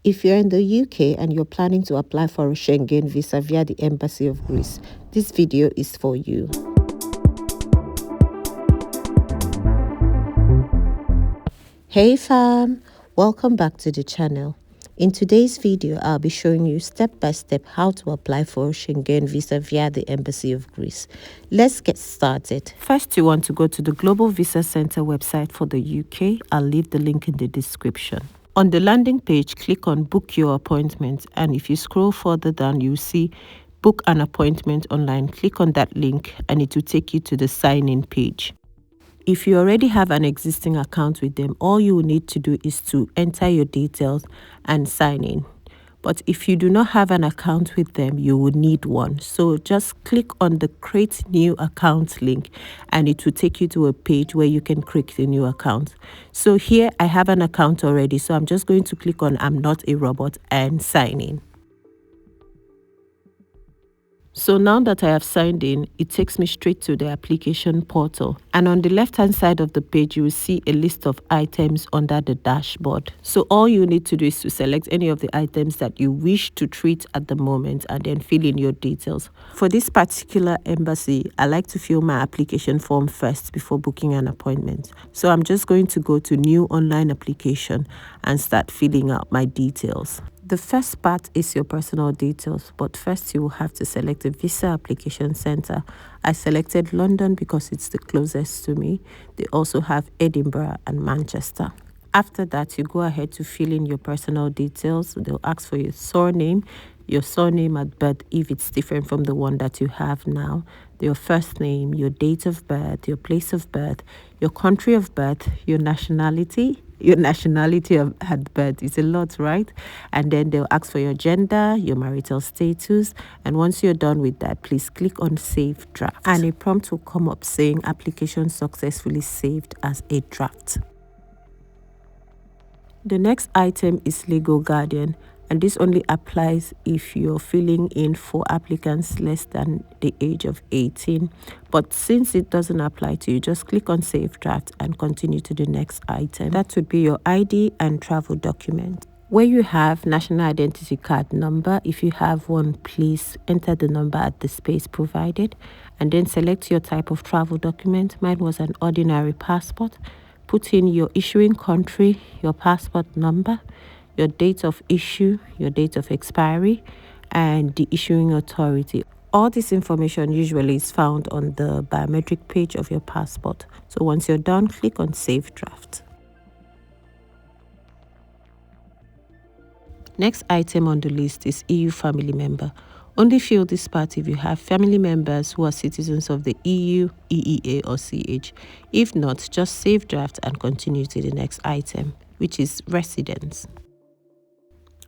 If you're in the UK and you're planning to apply for a Schengen visa via the Embassy of Greece, this video is for you. Hey fam, welcome back to the channel. In today's video, I'll be showing you step by step how to apply for a Schengen visa via the Embassy of Greece. Let's get started. First, you want to go to the Global Visa Center website for the UK. I'll leave the link in the description. On the landing page, click on Book Your Appointment, and if you scroll further down, you'll see Book an Appointment Online. Click on that link and it will take you to the sign-in page. If you already have an existing account with them, all you will need to do is to enter your details and sign in. But if you do not have an account with them, you will need one. So just click on the Create New Account link and it will take you to a page where you can create a new account. So here I have an account already, so I'm just going to click on I'm Not a Robot and sign in. So now that I have signed in, it takes me straight to the application portal. And on the left-hand side of the page, you will see a list of items under the dashboard. So all you need to do is to select any of the items that you wish to treat at the moment and then fill in your details. For this particular embassy, I like to fill my application form first before booking an appointment. So I'm just going to go to New Online Application and start filling out my details. The first part is your personal details, but first you will have to select a visa application center. I selected London because it's the closest to me. They also have Edinburgh and Manchester. After that, you go ahead to fill in your personal details. They'll ask for your surname at birth if it's different from the one that you have now, your first name, your date of birth, your place of birth, your country of birth, your nationality at birth. It's a lot, right? And then they'll ask for your gender, your marital status, and once you're done with that, please click on Save Draft, and a prompt will come up saying application successfully saved as a draft. The next item is Legal Guardian, and this only applies if you're filling in for applicants less than the age of 18. But since it doesn't apply to you, just click on Save Draft and continue to the next item. That would be your ID and travel document. Where you have national identity card number, if you have one, please enter the number at the space provided and then select your type of travel document. Mine was an ordinary passport. Put in your issuing country, your passport number, your date of issue, your date of expiry, and the issuing authority. All this information usually is found on the biometric page of your passport. So once you're done, click on Save Draft. Next item on the list is EU family member. Only fill this part if you have family members who are citizens of the EU, EEA, or CH. If not, just save draft and continue to the next item, which is residence.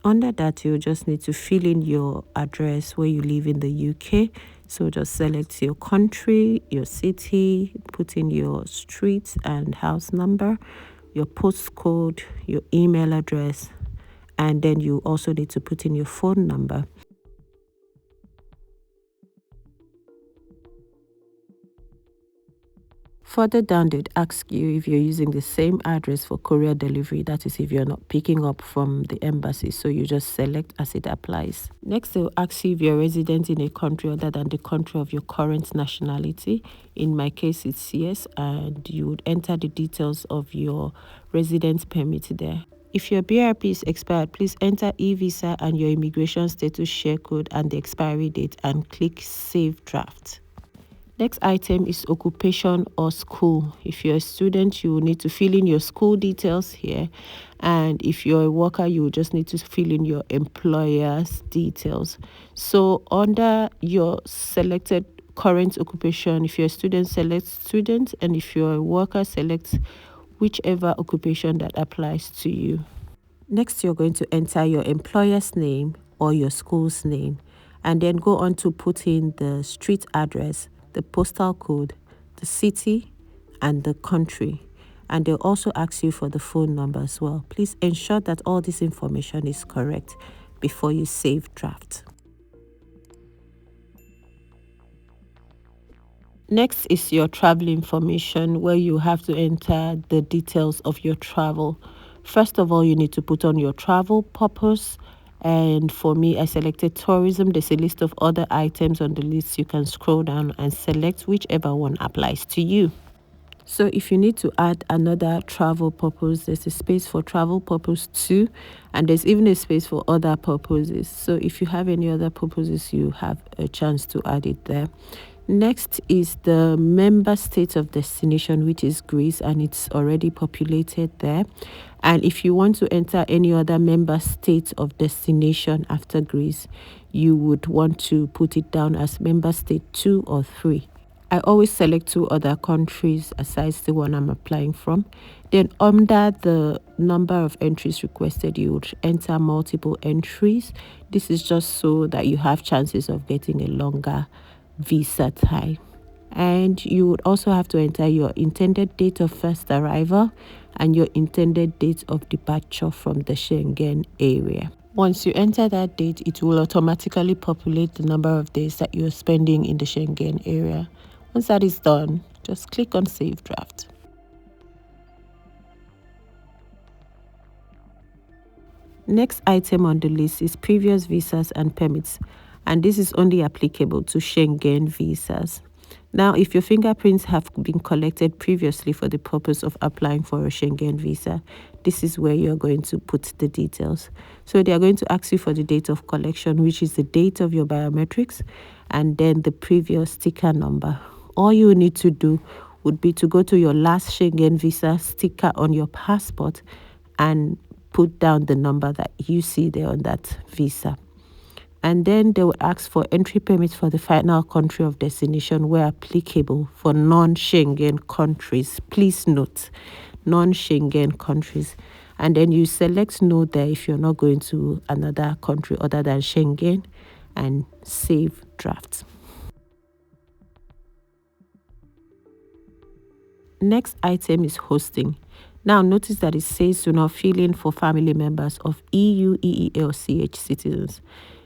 Under that, you just need to fill in your address where you live in the UK. So just select your country, your city, put in your street and house number, your postcode, your email address, and then you also need to put in your phone number. Further down, they'd ask you if you're using the same address for courier delivery, that is if you're not picking up from the embassy, so you just select as it applies. Next, they'll ask you if you're resident in a country other than the country of your current nationality. In my case, it's yes, and you would enter the details of your residence permit there. If your BRP is expired, please enter e-visa and your immigration status share code and the expiry date and click Save Draft. Next item is occupation or school. If you're a student, you will need to fill in your school details here. And if you're a worker, you will just need to fill in your employer's details. So under your selected current occupation, if you're a student, select student. And if you're a worker, select whichever occupation that applies to you. Next, you're going to enter your employer's name or your school's name. And then go on to put in the street address, the postal code, the city, and the country. And they'll also ask you for the phone number as well. Please ensure that all this information is correct before you save draft. Next is your travel information, where you have to enter the details of your travel. First of all, you need to put on your travel purpose. And for me, I selected tourism. There's a list of other items on the list. You can scroll down and select whichever one applies to you. So if you need to add another travel purpose, there's a space for travel purpose too, and there's even a space for other purposes. So if you have any other purposes, you have a chance to add it there. Next is the member state of destination, which is Greece, and it's already populated there. And if you want to enter any other member state of destination after Greece, you would want to put it down as member state 2 or 3. I always select 2 other countries aside the one I'm applying from. Then under the number of entries requested, you would enter multiple entries. This is just so that you have chances of getting a longer visa time. And you would also have to enter your intended date of first arrival and your intended date of departure from the Schengen area. Once you enter that date, it will automatically populate the number of days that you're spending in the Schengen area. Once that is done, just click on Save Draft. Next item on the list is previous visas and permits, and this is only applicable to Schengen visas. Now, if your fingerprints have been collected previously for the purpose of applying for a Schengen visa, this is where you're going to put the details. So they are going to ask you for the date of collection, which is the date of your biometrics, and then the previous sticker number. All you need to do would be to go to your last Schengen visa sticker on your passport and put down the number that you see there on that visa. And then they will ask for entry permits for the final country of destination where applicable for non-Schengen countries. Please note, non-Schengen countries. And then you select no there if you're not going to another country other than Schengen, and Save Draft. Next item is hosting. Now notice that it says do not fill in for family members of EU, EEA, or CH citizens.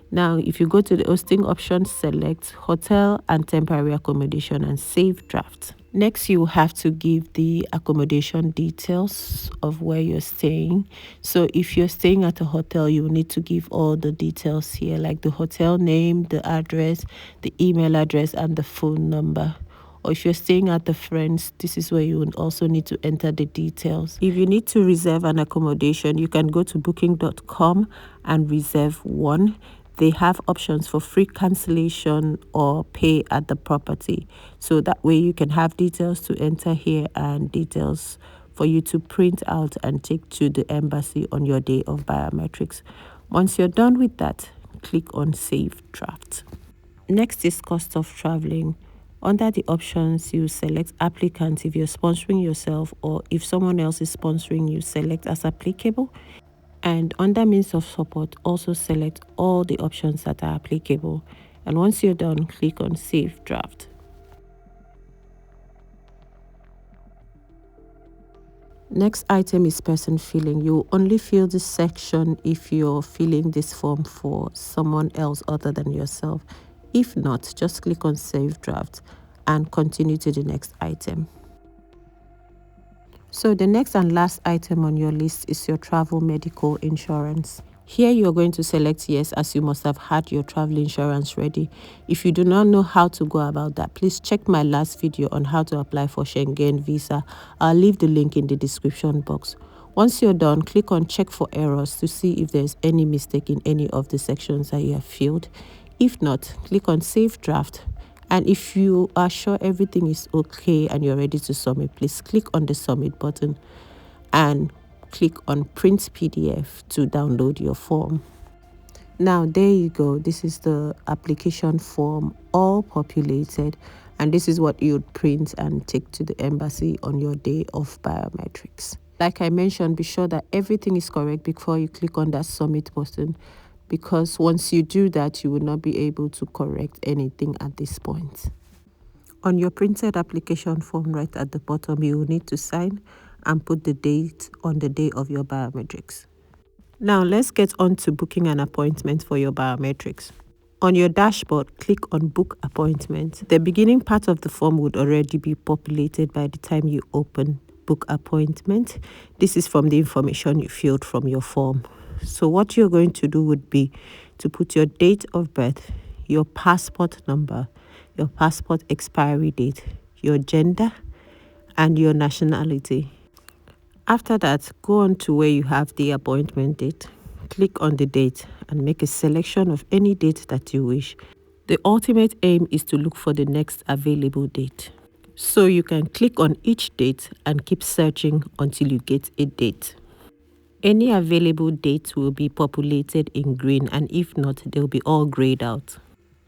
Now, if you go to the hosting option, select hotel and temporary accommodation and Save Draft. Next, you have to give the accommodation details of where you're staying. So if you're staying at a hotel, you need to give all the details here, like the hotel name, the address, the email address, and the phone number. Or if you're staying at the friends, this is where you would also need to enter the details. If you need to reserve an accommodation, you can go to booking.com and reserve one. They have options for free cancellation or pay at the property. So that way you can have details to enter here and details for you to print out and take to the embassy on your day of biometrics. Once you're done with that, click on Save Draft. Next is cost of traveling. Under the options, you select applicant if you're sponsoring yourself, or if someone else is sponsoring you, select as applicable. And under means of support, also select all the options that are applicable. And once you're done, click on Save Draft. Next item is person filling. You only fill this section if you're filling this form for someone else other than yourself. If not, just click on Save Draft and continue to the next item. So the next and last item on your list is your travel medical insurance. Here you're going to select yes, as you must have had your travel insurance ready. If you do not know how to go about that, please check my last video on how to apply for Schengen visa. I'll leave the link in the description box. Once you're done, click on check for errors to see if there's any mistake in any of the sections that you have filled. If not, click on Save Draft. And if you are sure everything is okay and you're ready to submit, please click on the submit button and click on print PDF to download your form. Now there you go. This is the application form all populated, and this is what you'd print and take to the embassy on your day of biometrics. Like I mentioned, be sure that everything is correct before you click on that submit button, because once you do that, you will not be able to correct anything at this point. On your printed application form right at the bottom, you will need to sign and put the date on the day of your biometrics. Now let's get on to booking an appointment for your biometrics. On your dashboard, click on Book Appointment. The beginning part of the form would already be populated by the time you open book appointment. This is from the information you filled from your form. So what you're going to do would be to put your date of birth, your passport number, your passport expiry date, your gender, and your nationality. After that, go on to where you have the appointment date. Click on the date and make a selection of any date that you wish. The ultimate aim is to look for the next available date. So you can click on each date and keep searching until you get a date. Any available dates will be populated in green, and if not, they'll be all grayed out.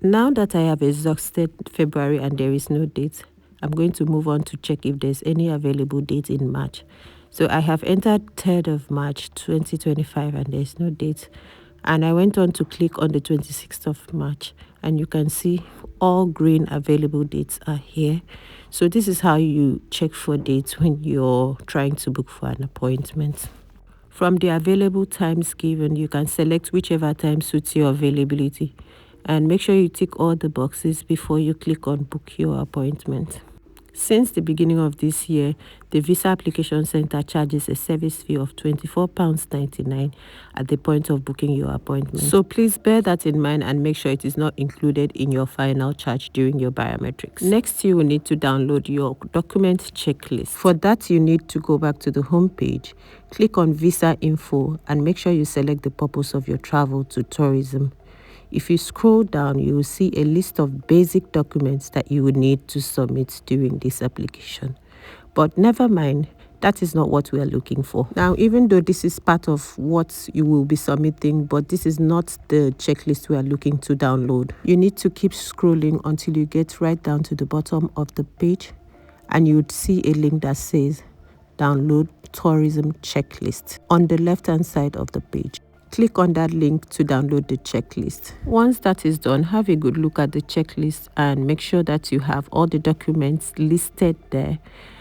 Now that I have exhausted February and there is no date, I'm going to move on to check if there's any available date in March. So I have entered 3rd of March 2025 and there's no date. And I went on to click on the 26th of March, and you can see all green available dates are here. So this is how you check for dates when you're trying to book for an appointment. From the available times given, you can select whichever time suits your availability, and make sure you tick all the boxes before you click on book your appointment. Since the beginning of this year, the Visa Application Center charges a service fee of £24.99 at the point of booking your appointment. So please bear that in mind and make sure it is not included in your final charge during your biometrics. Next, you will need to download your document checklist. For that, you need to go back to the home page, click on Visa Info, and make sure you select the purpose of your travel to tourism. If you scroll down, you will see a list of basic documents that you would need to submit during this application. But never mind, that is not what we are looking for. Now, even though this is part of what you will be submitting, but this is not the checklist we are looking to download. You need to keep scrolling until you get right down to the bottom of the page, and you would see a link that says Download Tourism Checklist on the left-hand side of the page. Click on that link to download the checklist. Once that is done, have a good look at the checklist and make sure that you have all the documents listed there,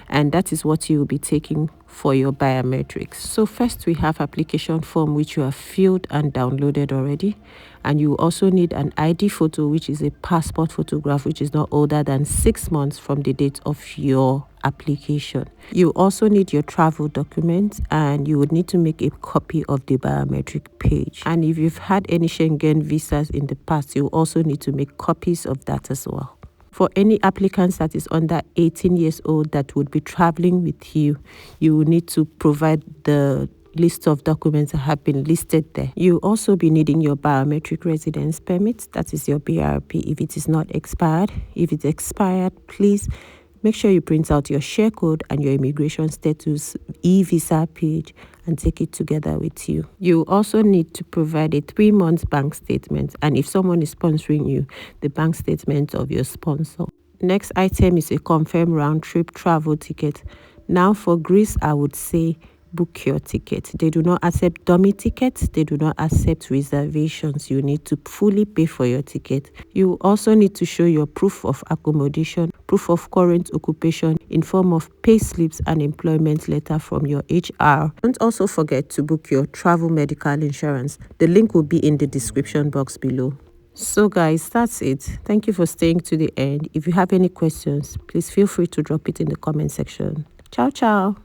and that is what you will be taking for your biometrics. So first, we have application form, which you have filled and downloaded already, and you also need an ID photo, which is a passport photograph which is not older than 6 months from the date of your application. You also need your travel documents, and you would need to make a copy of the biometric page. And if you've had any Schengen visas in the past, you also need to make copies of that as well. For any applicants that is under 18 years old that would be traveling with you, you will need to provide the list of documents that have been listed there. You'll also be needing your biometric residence permit, that is your BRP, if it is not expired. If it's expired, please make sure you print out your share code and your immigration status e-visa page and take it together with you. You also need to provide a 3-month bank statement, and if someone is sponsoring you, the bank statement of your sponsor. Next item is a confirmed round-trip travel ticket. Now for Greece, I would say book your ticket. They do not accept dummy tickets. They do not accept reservations. You need to fully pay for your ticket. You also need to show your proof of accommodation, proof of current occupation in form of pay slips and employment letter from your HR. Don't also forget to book your travel medical insurance. The link will be in the description box below. So guys, that's it. Thank you for staying to the end. If you have any questions, please feel free to drop it in the comment section. Ciao, ciao.